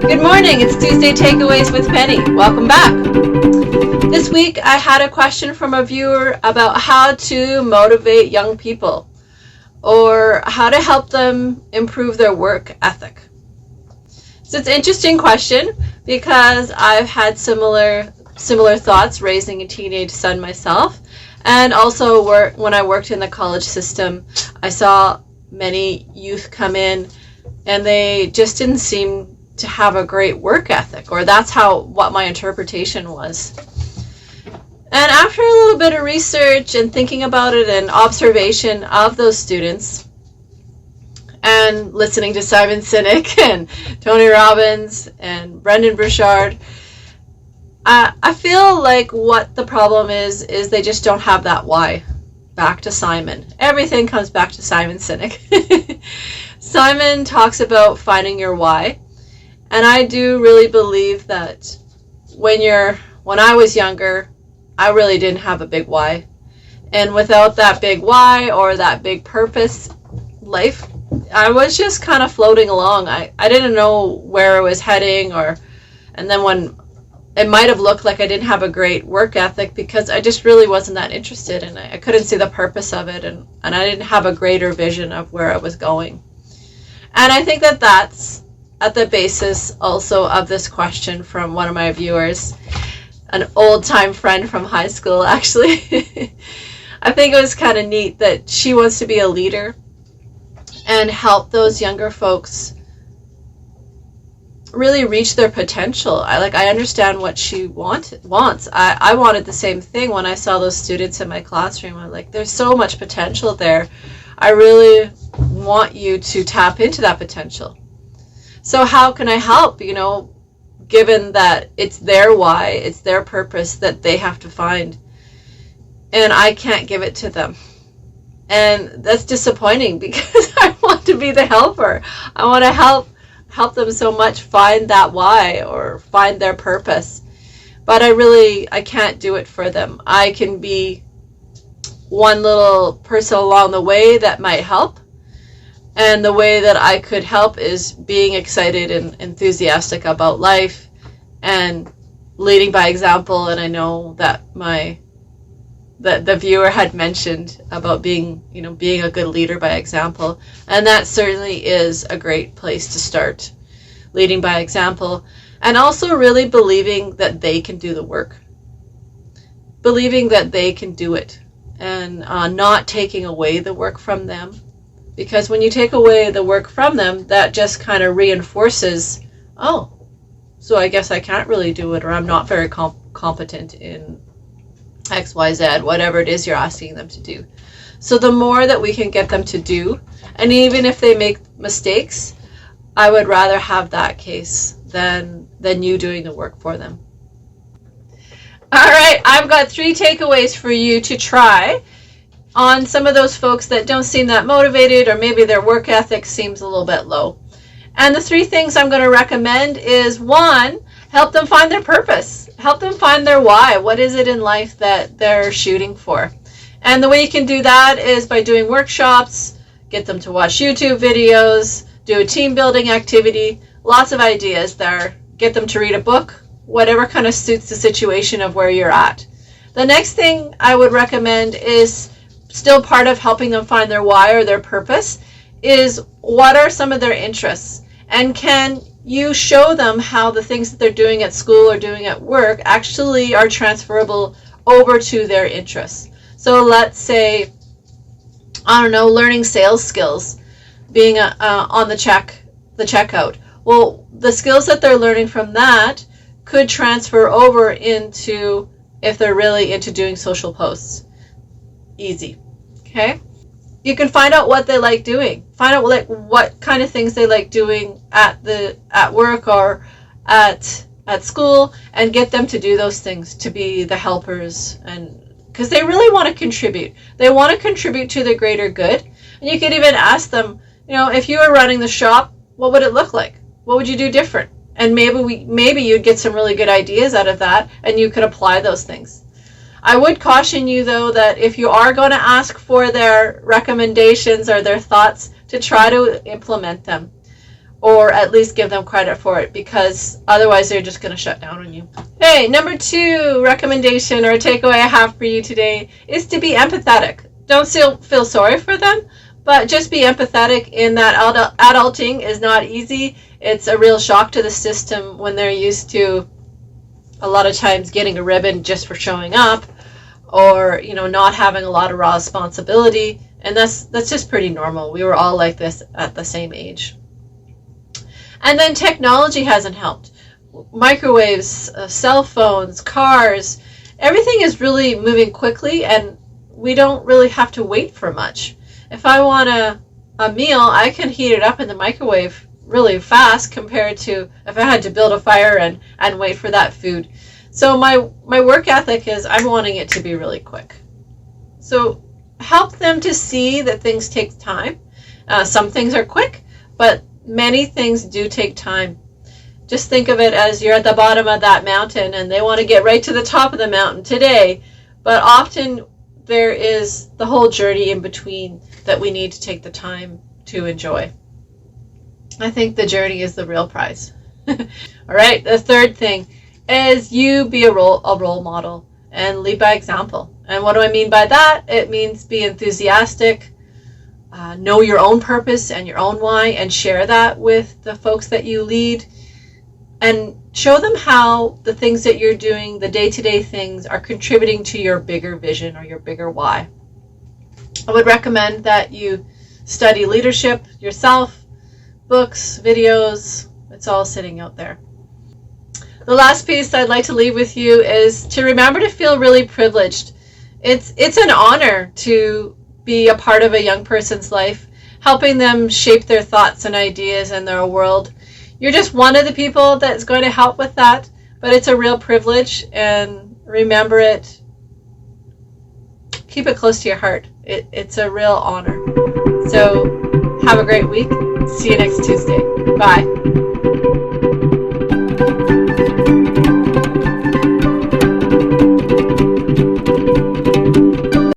Good morning, it's Tuesday Takeaways with Penny. Welcome back. This week I had a question from a viewer about how to motivate young people or how to help them improve their work ethic. So it's an interesting question because I've had similar thoughts raising a teenage son myself, and also when I worked in the college system, I saw many youth come in and they just didn't seem to have a great work ethic, or that's what my interpretation was. And after a little bit of research and thinking about it and observation of those students and listening to Simon Sinek and Tony Robbins and Brendan Burchard, I feel like what the problem is they just don't have that why. Back to Simon. Everything comes back to Simon Sinek. Simon talks about finding your why. And I do really believe that when I was younger, I really didn't have a big why. And without that big why or that big purpose, life, I was just kind of floating along. I didn't know where I was heading, and then when it might have looked like I didn't have a great work ethic because I just really wasn't that interested, and I couldn't see the purpose of it, and I didn't have a greater vision of where I was going. And I think that that's at the basis also of this question from one of my viewers, an old-time friend from high school, actually. I think it was kind of neat that she wants to be a leader and help those younger folks really reach their potential. I understand what she wants. I wanted the same thing when I saw those students in my classroom. I'm like, there's so much potential there. I really want you to tap into that potential. So how can I help, given that it's their why, it's their purpose that they have to find, and I can't give it to them. And that's disappointing because I want to be the helper. I want to help them so much find that why or find their purpose. But I can't do it for them. I can be one little person along the way that might help. And the way that I could help is being excited and enthusiastic about life and leading by example. And I know that the viewer had mentioned about being a good leader by example. And that certainly is a great place to start, leading by example. And also really believing that they can do the work. Believing that they can do it and not taking away the work from them. Because when you take away the work from them, that just kind of reinforces, so I guess I can't really do it, or I'm not very competent in X, Y, Z, whatever it is you're asking them to do. So the more that we can get them to do, and even if they make mistakes, I would rather have that case than you doing the work for them. All right, I've got 3 takeaways for you to try on some of those folks that don't seem that motivated, or maybe their work ethic seems a little bit low. And the 3 things I'm going to recommend is 1, help them find their purpose. Help them find their why. What is it in life that they're shooting for? And the way you can do that is by doing workshops, get them to watch YouTube videos, do a team building activity, lots of ideas there. Get them to read a book, whatever kind of suits the situation of where you're at. The next thing I would recommend is still part of helping them find their why or their purpose is what are some of their interests, and can you show them how the things that they're doing at school or doing at work actually are transferable over to their interests. So let's say, learning sales skills, being on the checkout. Well, the skills that they're learning from that could transfer over into if they're really into doing social posts. Easy. Okay? You can find out what they like doing. Find out what kind of things they like doing at work or at school, and get them to do those things, to be the helpers, and because they really want to contribute. They want to contribute to the greater good. And you could even ask them, if you were running the shop, what would it look like? What would you do different? And maybe you'd get some really good ideas out of that, and you could apply those things. I would caution you, though, that if you are going to ask for their recommendations or their thoughts, to try to implement them, or at least give them credit for it, because otherwise they're just going to shut down on you. Hey, number 2 recommendation or takeaway I have for you today is to be empathetic. Don't feel sorry for them, but just be empathetic in that adulting is not easy. It's a real shock to the system when they're used to a lot of times getting a ribbon just for showing up, or not having a lot of raw responsibility, and that's just pretty normal. We were all like this at the same age. And then technology hasn't helped. Microwaves, cell phones, cars, everything is really moving quickly, and we don't really have to wait for much. If I want a meal, I can heat it up in the microwave really fast compared to if I had to build a fire and wait for that food. So my work ethic is I'm wanting it to be really quick. So help them to see that things take time. Some things are quick, but many things do take time. Just think of it as you're at the bottom of that mountain and they want to get right to the top of the mountain today, but often there is the whole journey in between that we need to take the time to enjoy. I think the journey is the real prize. All right, the third thing is you be a role model and lead by example. And what do I mean by that? It means be enthusiastic, know your own purpose and your own why, and share that with the folks that you lead, and show them how the things that you're doing, the day-to-day things, are contributing to your bigger vision or your bigger why. I would recommend that you study leadership yourself, books, videos, it's all sitting out there. The last piece I'd like to leave with you is to remember to feel really privileged. It's an honor to be a part of a young person's life, helping them shape their thoughts and ideas and their world. You're just one of the people that's going to help with that, but it's a real privilege, and remember it. Keep it close to your heart. It's a real honor. So have a great week. See you next Tuesday. Bye.